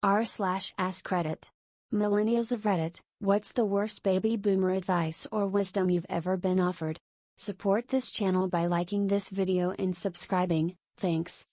r/ask Reddit. Millennials of Reddit, what's the worst baby boomer advice or wisdom you've ever been offered? Support this channel by liking this video and subscribing, thanks.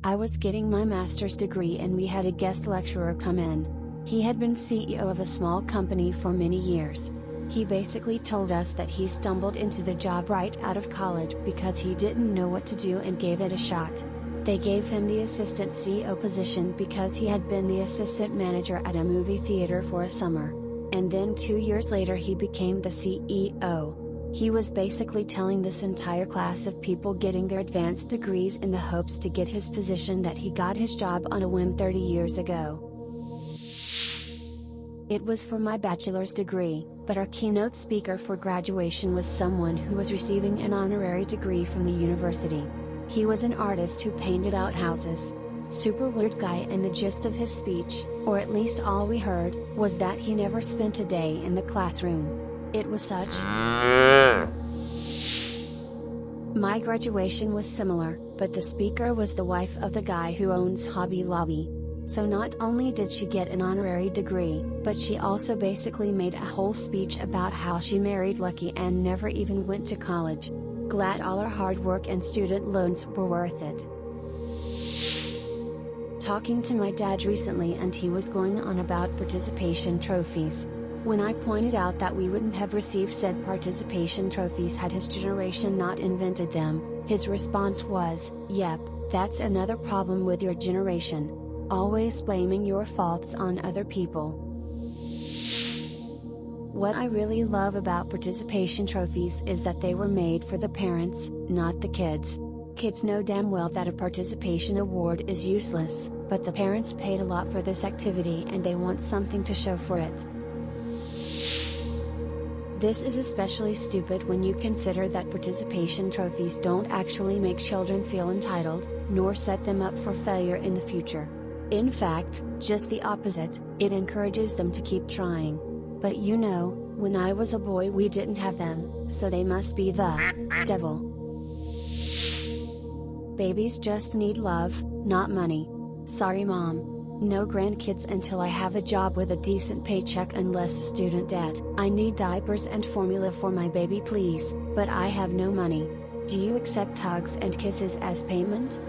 I was getting my master's degree and we had a guest lecturer come in. He had been CEO of a small company for many years. He basically told us that he stumbled into the job right out of college because he didn't know what to do and gave it a shot. They gave him the assistant CEO position because he had been the assistant manager at a movie theater for a summer. And then 2 years later he became the CEO. He was basically telling this entire class of people getting their advanced degrees in the hopes to get his position that he got his job on a whim 30 years ago. It was for my bachelor's degree, but our keynote speaker for graduation was someone who was receiving an honorary degree from the university. He was an artist who painted out houses. Super weird guy, and the gist of his speech, or at least all we heard, was that he never spent a day in the classroom. It was such. My graduation was similar, but the speaker was the wife of the guy who owns Hobby Lobby. So not only did she get an honorary degree, but she also basically made a whole speech about how she married lucky and never even went to college. Glad all her hard work and student loans were worth it. Talking to my dad recently, and he was going on about participation trophies. When I pointed out that we wouldn't have received said participation trophies had his generation not invented them, his response was, "Yep, that's another problem with your generation. Always blaming your faults on other people." What I really love about participation trophies is that they were made for the parents, not the kids. Kids know damn well that a participation award is useless, but the parents paid a lot for this activity and they want something to show for it. This is especially stupid when you consider that participation trophies don't actually make children feel entitled, nor set them up for failure in the future. In fact, just the opposite, it encourages them to keep trying. But you know, when I was a boy we didn't have them, so they must be the devil. Babies just need love, not money. Sorry mom. No grandkids until I have a job with a decent paycheck and less student debt. I need diapers and formula for my baby please, but I have no money. Do you accept hugs and kisses as payment?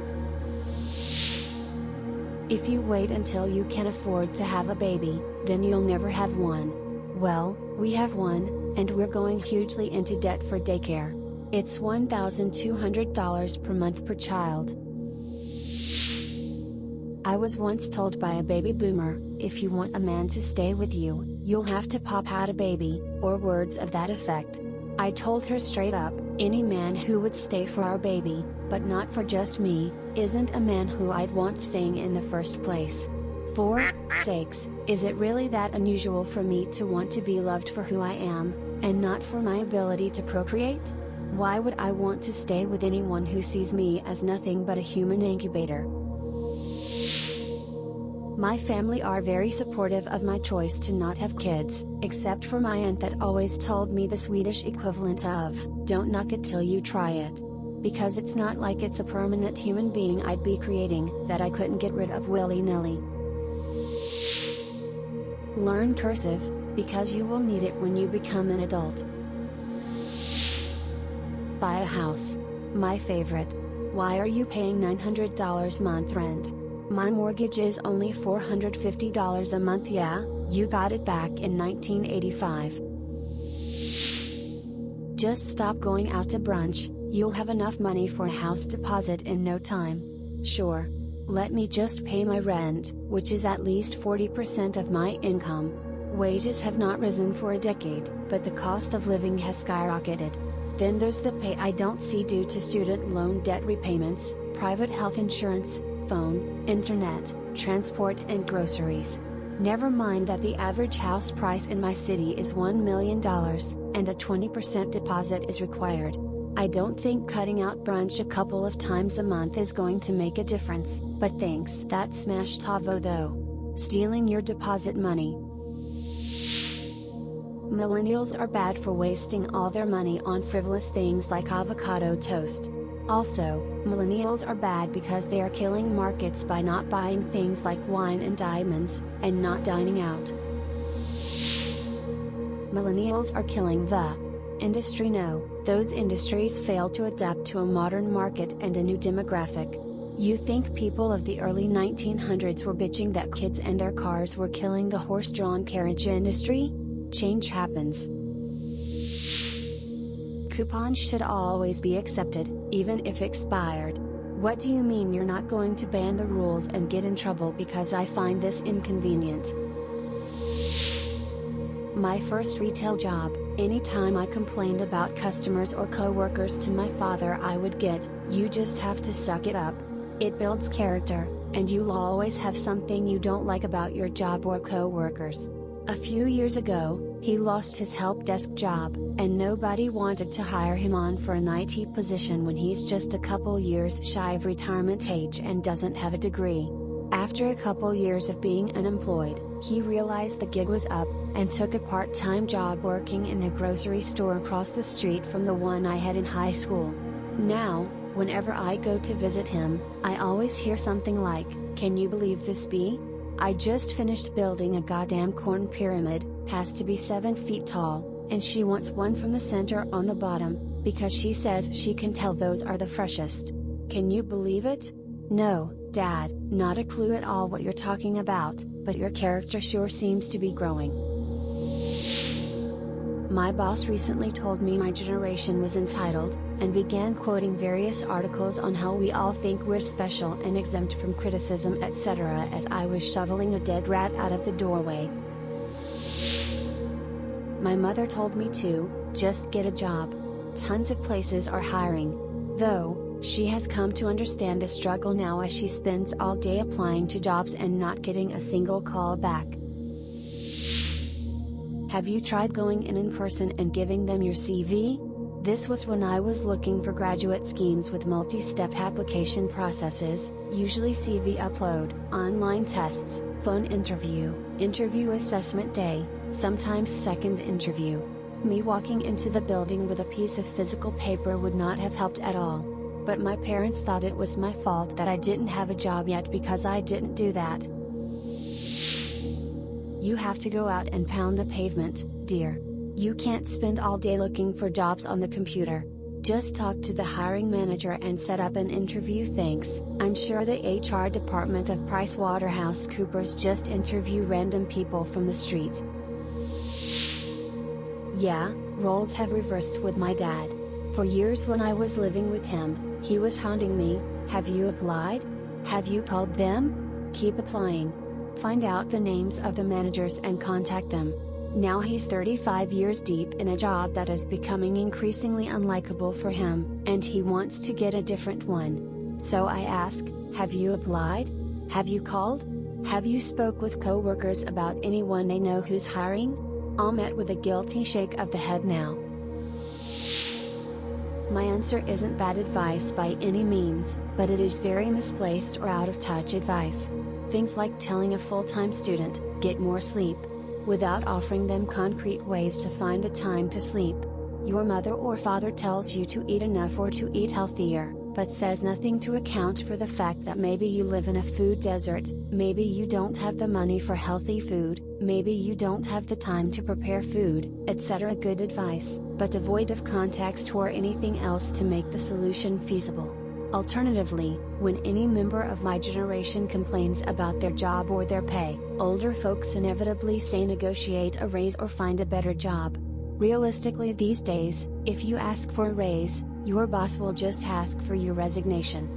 If you wait until you can afford to have a baby, then you'll never have one. Well, we have one, and we're going hugely into debt for daycare. It's $1,200 per month per child. I was once told by a baby boomer, if you want a man to stay with you, you'll have to pop out a baby, or words of that effect. I told her straight up, any man who would stay for our baby, but not for just me, isn't a man who I'd want staying in the first place. For sakes, is it really that unusual for me to want to be loved for who I am, and not for my ability to procreate? Why would I want to stay with anyone who sees me as nothing but a human incubator? My family are very supportive of my choice to not have kids, except for my aunt that always told me the Swedish equivalent of, "Don't knock it till you try it." Because it's not like it's a permanent human being I'd be creating, that I couldn't get rid of willy-nilly. Learn cursive, because you will need it when you become an adult. Buy a house. My favorite. Why are you paying $900 month rent? My mortgage is only $450 a month. Yeah, you got it back in 1985. Just stop going out to brunch, you'll have enough money for a house deposit in no time. Sure. Let me just pay my rent, which is at least 40% of my income. Wages have not risen for a decade, but the cost of living has skyrocketed. Then there's the pay I don't see due to student loan debt repayments, private health insurance, phone, internet, transport and groceries. Never mind that the average house price in my city is $1 million, and a 20% deposit is required. I don't think cutting out brunch a couple of times a month is going to make a difference, but thanks. That smashed Tavo though. Stealing your deposit money. Millennials are bad for wasting all their money on frivolous things like avocado toast. Also, millennials are bad because they are killing markets by not buying things like wine and diamonds, and not dining out. Millennials are killing the industry. No, those industries fail to adapt to a modern market and a new demographic. You think people of the early 1900s were bitching that kids and their cars were killing the horse-drawn carriage industry? Change happens. Coupons should always be accepted, even if expired. What do you mean you're not going to ban the rules and get in trouble because I find this inconvenient? My first retail job, anytime I complained about customers or coworkers to my father, I would get, "You just have to suck it up." It builds character, and you'll always have something you don't like about your job or coworkers. A few years ago, he lost his help desk job, and nobody wanted to hire him on for an IT position when he's just a couple years shy of retirement age and doesn't have a degree. After a couple years of being unemployed, he realized the gig was up, and took a part-time job working in a grocery store across the street from the one I had in high school. Now, whenever I go to visit him, I always hear something like, "Can you believe this, B? I just finished building a goddamn corn pyramid, has to be 7 feet tall, and she wants one from the center on the bottom, because she says she can tell those are the freshest. Can you believe it?" No, Dad, not a clue at all what you're talking about, but your character sure seems to be growing. My boss recently told me my generation was entitled, and began quoting various articles on how we all think we're special and exempt from criticism, etc. as I was shoveling a dead rat out of the doorway. My mother told me to, just get a job. Tons of places are hiring. Though, she has come to understand the struggle now as she spends all day applying to jobs and not getting a single call back. Have you tried going in person and giving them your CV? This was when I was looking for graduate schemes with multi-step application processes, usually CV upload, online tests, phone interview, interview assessment day, sometimes second interview. Me walking into the building with a piece of physical paper would not have helped at all. But my parents thought it was my fault that I didn't have a job yet because I didn't do that. You have to go out and pound the pavement, dear. You can't spend all day looking for jobs on the computer. Just talk to the hiring manager and set up an interview. Thanks. I'm sure the HR department of PricewaterhouseCoopers just interview random people from the street. Yeah, roles have reversed with my dad. For years when I was living with him, he was hounding me, "Have you applied? Have you called them? Keep applying. Find out the names of the managers and contact them." Now he's 35 years deep in a job that is becoming increasingly unlikable for him, and he wants to get a different one. So I ask, have you applied? Have you called? Have you spoke with coworkers about anyone they know who's hiring? All met with a guilty shake of the head now. My answer isn't bad advice by any means, but it is very misplaced or out of touch advice. Things like telling a full-time student, "Get more sleep," without offering them concrete ways to find the time to sleep. Your mother or father tells you to eat enough or to eat healthier, but says nothing to account for the fact that maybe you live in a food desert, maybe you don't have the money for healthy food, maybe you don't have the time to prepare food, etc. Good advice, but devoid of context or anything else to make the solution feasible. Alternatively, when any member of my generation complains about their job or their pay, older folks inevitably say negotiate a raise or find a better job. Realistically these days, if you ask for a raise, your boss will just ask for your resignation.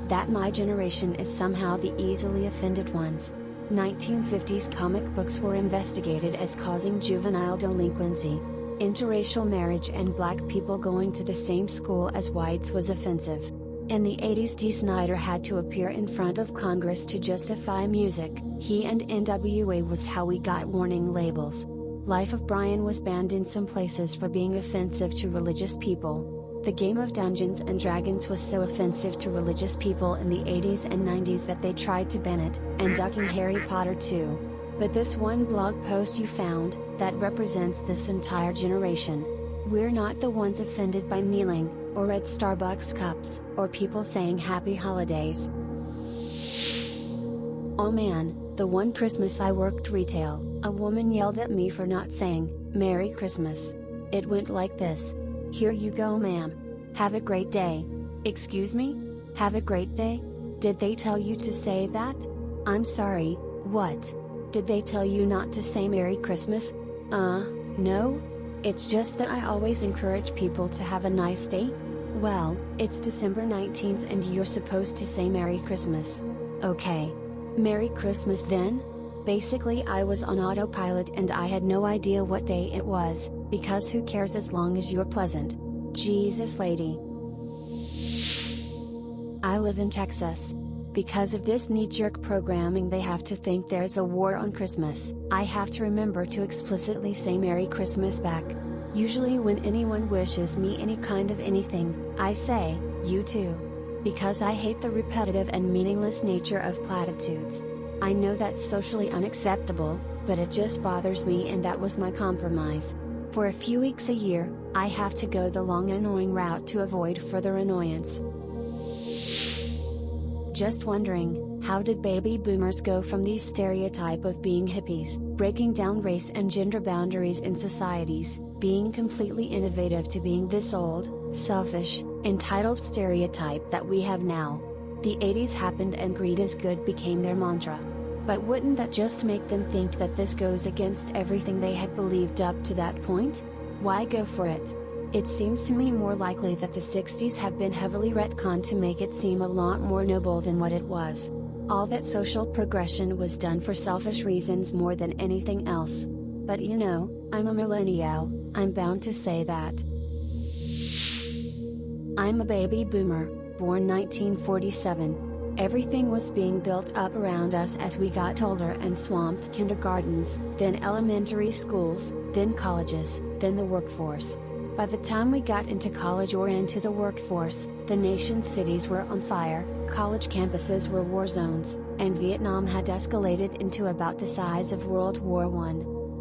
That my generation is somehow the easily offended ones. 1950s comic books were investigated as causing juvenile delinquency. Interracial marriage and black people going to the same school as whites was offensive. In the 80s, Dee Snider had to appear in front of Congress to justify music. He and NWA was how we got warning labels. Life of Brian was banned in some places for being offensive to religious people. The game of Dungeons and Dragons was so offensive to religious people in the 80s and 90s that they tried to ban it, and ducking Harry Potter too. But this one blog post you found, that represents this entire generation. We're not the ones offended by kneeling, or red Starbucks cups, or people saying happy holidays. Oh man, the one Christmas I worked retail, a woman yelled at me for not saying, "Merry Christmas." It went like this. "Here you go, ma'am. Have a great day." "Excuse me? Have a great day? Did they tell you to say that?" "I'm sorry, what? Did they tell you not to say Merry Christmas?" No. It's just that I always encourage people to have a nice day." "Well, it's December 19th and you're supposed to say Merry Christmas." "Okay. Merry Christmas then?" Basically I was on autopilot and I had no idea what day it was, because who cares as long as you're pleasant. Jesus lady. I live in Texas. Because of this knee-jerk programming they have to think there is a war on Christmas, I have to remember to explicitly say Merry Christmas back. Usually when anyone wishes me any kind of anything, I say, "You too." Because I hate the repetitive and meaningless nature of platitudes. I know that's socially unacceptable, but it just bothers me and that was my compromise. For a few weeks a year, I have to go the long annoying route to avoid further annoyance. Just wondering, how did baby boomers go from the stereotype of being hippies, breaking down race and gender boundaries in societies, being completely innovative to being this old, selfish, entitled stereotype that we have now? The 80s happened and greed is good became their mantra. But wouldn't that just make them think that this goes against everything they had believed up to that point? Why go for it? It seems to me more likely that the 60s have been heavily retconned to make it seem a lot more noble than what it was. All that social progression was done for selfish reasons more than anything else. But you know, I'm a millennial, I'm bound to say that. I'm a baby boomer, born 1947. Everything was being built up around us as we got older and swamped kindergartens, then elementary schools, then colleges, then the workforce. By the time we got into college or into the workforce, the nation's cities were on fire, college campuses were war zones, and Vietnam had escalated into about the size of World War I.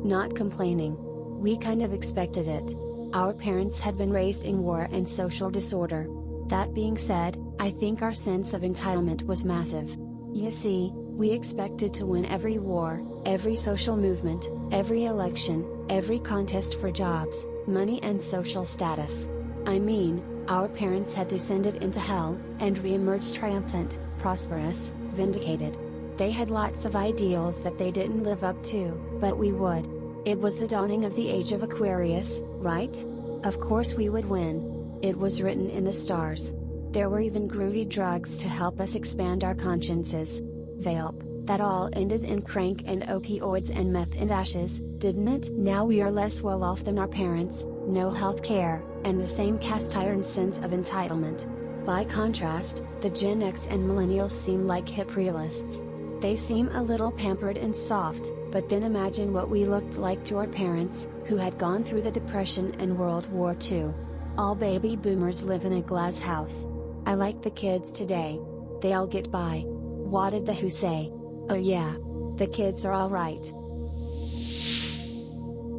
Not complaining. We kind of expected it. Our parents had been raised in war and social disorder. That being said, I think our sense of entitlement was massive. You see, we expected to win every war, every social movement, every election, every contest for jobs, money and social status. I mean, our parents had descended into hell, and re-emerged triumphant, prosperous, vindicated. They had lots of ideals that they didn't live up to, but we would. It was the dawning of the age of Aquarius, right? Of course we would win. It was written in the stars. There were even groovy drugs to help us expand our consciences. Vape, that all ended in crank and opioids and meth and ashes, didn't it? Now we are less well off than our parents, no health care, and the same cast iron sense of entitlement. By contrast, the Gen X and Millennials seem like hip realists. They seem a little pampered and soft, but then imagine what we looked like to our parents, who had gone through the Depression and World War II. All baby boomers live in a glass house. I like the kids today. They all get by. What did the Who say? Oh yeah. The kids are alright.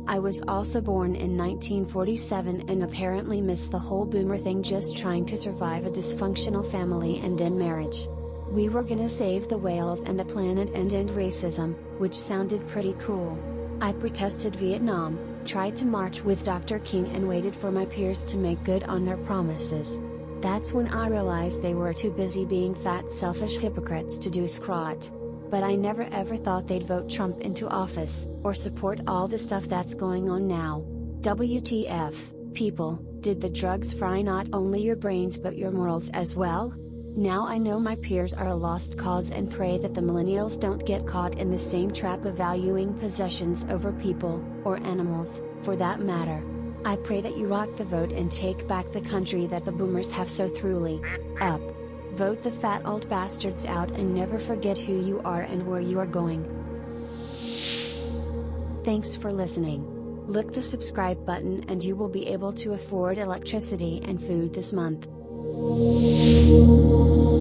I was also born in 1947 and apparently missed the whole boomer thing, just trying to survive a dysfunctional family and then marriage. We were gonna save the whales and the planet and end racism, which sounded pretty cool. I protested Vietnam, tried to march with Dr. King and waited for my peers to make good on their promises. That's when I realized they were too busy being fat selfish hypocrites to do squat. But I never ever thought they'd vote Trump into office, or support all the stuff that's going on now. WTF, people, did the drugs fry not only your brains but your morals as well? Now I know my peers are a lost cause and pray that the millennials don't get caught in the same trap of valuing possessions over people, or animals, for that matter. I pray that you rock the vote and take back the country that the boomers have so thoroughly up. Vote the fat old bastards out and never forget who you are and where you are going. Thanks for listening. Click the subscribe button and you will be able to afford electricity and food this month.